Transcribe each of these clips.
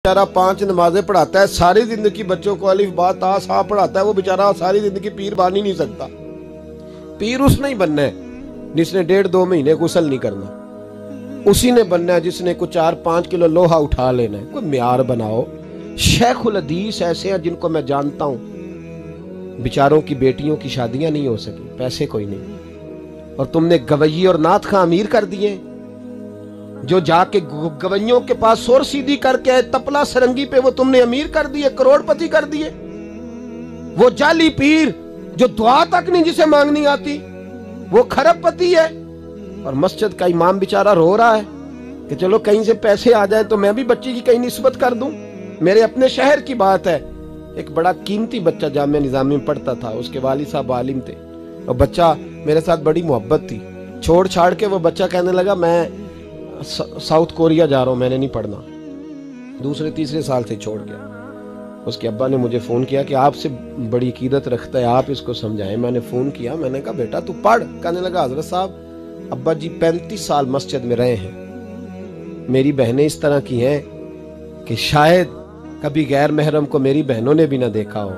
बेचारा 5 नमाजें पढ़ाता है, सारी जिंदगी बच्चों को अलिफ बा ता सा पढ़ाता है, वो बेचारा सारी जिंदगी पीर बन ही नहीं सकता। पीर उसने ही बनना है जिसने 1.5-2 महीने गुस्ल नहीं करना, उसी ने बनना है जिसने कुछ 4-5 किलो लोहा उठा लेना है। कोई म्यार बनाओ। शेखुल हदीस ऐसे हैं जिनको मैं जानता हूं, बेचारों की बेटियों की शादियां नहीं हो सकी, पैसे कोई नहीं, और तुमने गवैये और नाथ खां अमीर कर दिए। जो जाके गवैयों के पास सोर सीधी करके आए तपला सरंगी पे, वो तुमने अमीर कर दिए, करोड़पति कर दिए। वो जाली पीर जो दुआ तक नहीं जिसे मांगनी आती, वो खरबपति है। और मस्जिद का इमाम बेचारा रो रहा है कि चलो कहीं से पैसे आ जाए तो मैं भी बच्ची की कहीं निस्बत कर दूं। मेरे अपने शहर की बात है, एक बड़ा कीमती बच्चा जामिया निजामी में पढ़ता था, उसके वालिद साहब आलिम थे, और बच्चा मेरे साथ बड़ी मोहब्बत थी। छोड़ छाड़ के वो बच्चा कहने लगा मैं साउथ कोरिया जा रहा हूं, मैंने नहीं पढ़ना। 2-3 साल से छोड़ गया। उसके अब्बा ने मुझे फोन किया कि आपसे बड़ी अकीदत रखता है, आप इसको समझाएं। मैंने फोन किया, मैंने कहा बेटा तू पढ़। कहने लगा हजरत साहब अब्बा जी 35 साल मस्जिद में रहे हैं, मेरी बहनें इस तरह की हैं कि शायद कभी गैर महरम को मेरी बहनों ने भी ना देखा हो।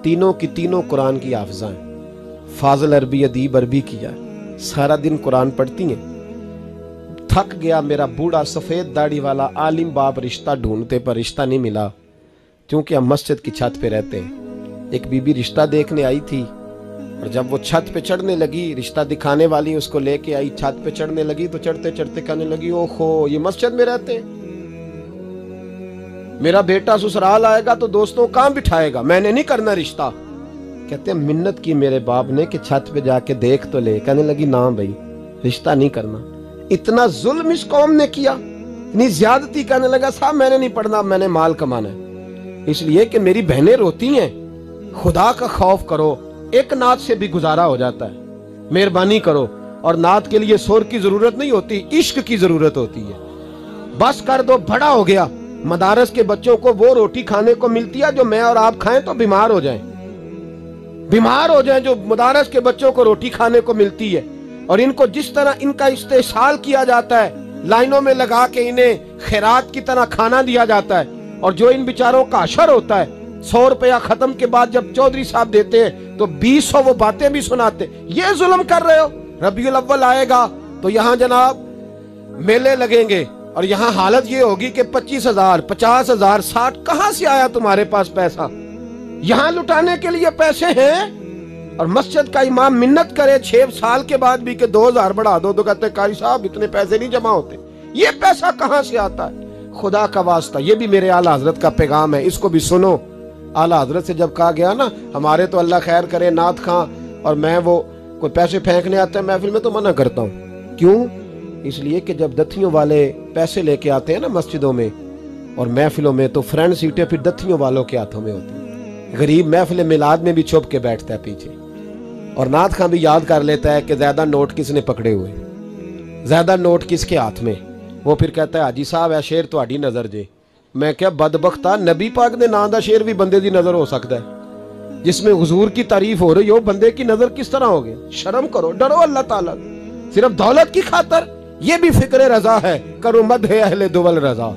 तीनों की तीनों कुरान की हाफिज़ा हैं, फाजिल अरबी अदीब अरबी किया, सारा दिन कुरान पढ़ती हैं। थक गया मेरा बूढ़ा सफेद दाढ़ी वाला आलिम बाप रिश्ता ढूंढते पर रिश्ता नहीं मिला, क्योंकि हम मस्जिद की छत पे रहते हैं। एक बीबी रिश्ता देखने आई थी, और जब वो छत पे चढ़ने लगी, रिश्ता दिखाने वाली उसको लेके आई, छत पे चढ़ने लगी तो चढ़ते चढ़ते कहने लगी ओहो ये मस्जिद में रहते हैं, मेरा बेटा ससुराल आएगा तो दोस्तों कहां बिठाएगा, मैंने नहीं करना रिश्ता। कहते हैं मिन्नत की मेरे बाप ने कि छत पे जाके देख तो ले। कहने लगी ना भाई रिश्ता नहीं करना। इतना जुल्म इस कौम ने किया, इतनी ज्यादती। कहने लगा साहब मैंने नहीं पढ़ना, मैंने माल कमाना है, इसलिए कि मेरी बहनें रोती हैं। खुदा का खौफ करो, एक नात से भी गुजारा हो जाता है, मेहरबानी करो। और नात के लिए शोर की जरूरत नहीं होती, इश्क की जरूरत होती है। बस कर दो, बड़ा हो गया। मदारस के बच्चों को वो रोटी खाने को मिलती है जो मैं और आप खाएं तो बीमार हो जाएं, बीमार हो जाएं, जो मदारस के बच्चों को रोटी खाने को मिलती है। और इनको जिस तरह इनका इस्तेसाल किया जाता है, लाइनों में लगा के इन्हें खैरात की तरह खाना दिया जाता है, और जो इन बेचारों का अशर होता है 100 रुपया खत्म के बाद जब चौधरी साहब देते हैं तो 200 वो बातें भी सुनाते। ये जुल्म कर रहे हो। रबीउल अव्वल आएगा तो यहाँ जनाब मेले लगेंगे, और यहाँ हालत ये होगी कि 25,000, 50,000, 60, कहां से आया तुम्हारे पास पैसा? यहाँ लुटाने के लिए पैसे हैं। और मस्जिद का इमाम मिन्नत करे 6 साल के बाद भी कि 2,000 बढ़ा दो, तो कहते कारी साहब इतने पैसे नहीं जमा होते। ये पैसा कहां से आता है? खुदा का वास्ता, ये भी मेरे आला हजरत का पैगाम है, इसको भी सुनो। आला हजरत से जब कहा गया ना, हमारे तो अल्लाह खैर करे नाथ खां और मैं वो कोई पैसे फेंकने आते हैं महफिल में तो मना करता हूँ। क्यों? इसलिए कि जब दथियों वाले पैसे लेके आते हैं ना मस्जिदों में और महफिलों में, तो फ्रंट सीटें फिर दथियों वालों के हाथों में होती है। गरीब महफिल मिलाद में भी छुप के बैठता है पीछे, और नाथ खां भी याद कर लेता है कि ज्यादा नोट किसने पकड़े हुए, ज्यादा नोट किसके हाथ में। वो फिर कहता है हाजी साहब है शेर तुहाडी नजर जे। मैं क्या बदबख्ता, नबी पाक दे नां दा शेर भी बंदे दी नजर हो सकता है, जिसमें हुजूर की तारीफ हो रही हो, बंदे की नजर किस तरह हो गई? शर्म करो, डरो अल्लाह ताला। सिर्फ दौलत की खातर ये भी फिक्र रजा है, करूं मद है अहले दुवल रजा,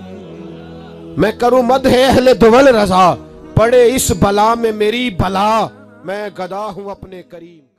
मैं करूं मद है अहले दुवल रजा, पड़े इस बला में मेरी भला, मैं गदा हूं अपने करीम।